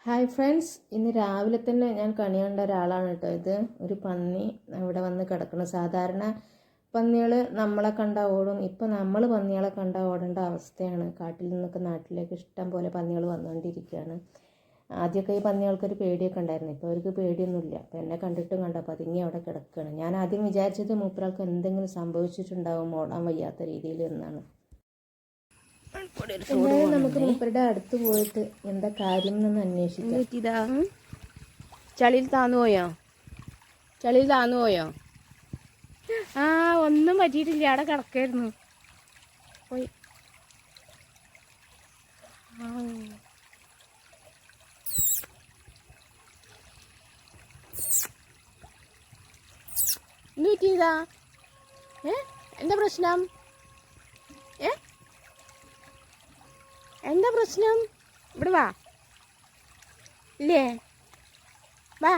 Hi friends, ഇന്ന് രാവിലെ തന്നെ ഞാൻ കണി കണ്ട ഒരാളാണ് കേട്ടോ. ഇത് ഒരു പന്നി ഇവിടെ വന്ന് കിടക്കണം. സാധാരണ പന്നികൾ നമ്മളെ കണ്ടാൽ ഓടും. ഇപ്പം നമ്മൾ പന്നികളെ കണ്ടാൽ ഓടേണ്ട അവസ്ഥയാണ്. കാട്ടിൽ നിന്നൊക്കെ നാട്ടിലേക്ക് ഇഷ്ടം പോലെ പന്നികൾ വന്നുകൊണ്ടിരിക്കുകയാണ്. ആദ്യമൊക്കെ ഈ പന്നികൾക്കൊരു പേടിയൊക്കെ ഉണ്ടായിരുന്നു. ഇപ്പോൾ അവർക്ക് പേടിയൊന്നുമില്ല. അപ്പോൾ എന്നെ കണ്ടിട്ടും കണ്ടപ്പോൾ പതുങ്ങി അവിടെ കിടക്കുകയാണ്. ഞാൻ ആദ്യം വിചാരിച്ചത് മൂപ്പരാൾക്ക് എന്തെങ്കിലും സംഭവിച്ചിട്ടുണ്ടാവും ഓടാൻ വയ്യാത്ത രീതിയിൽ എന്നാണ്. എന്തായാലും നമുക്ക് മൂപ്പരുടെ അടുത്ത് പോയിട്ട് എന്താ കാര്യം എന്നൊന്ന് അന്വേഷിക്കാം. ചളിയിൽ താന്നു പോയോ? ആ, ഒന്നും പറ്റിയിട്ടില്ല, അവിടെ കിടക്കായിരുന്നു. പോയി. എന്ത് പറ്റിയതാ? എന്താ പ്രശ്നം? എന്താ പ്രശ്നം? ഇവിടെ വാ. ഇല്ലേ, വാ.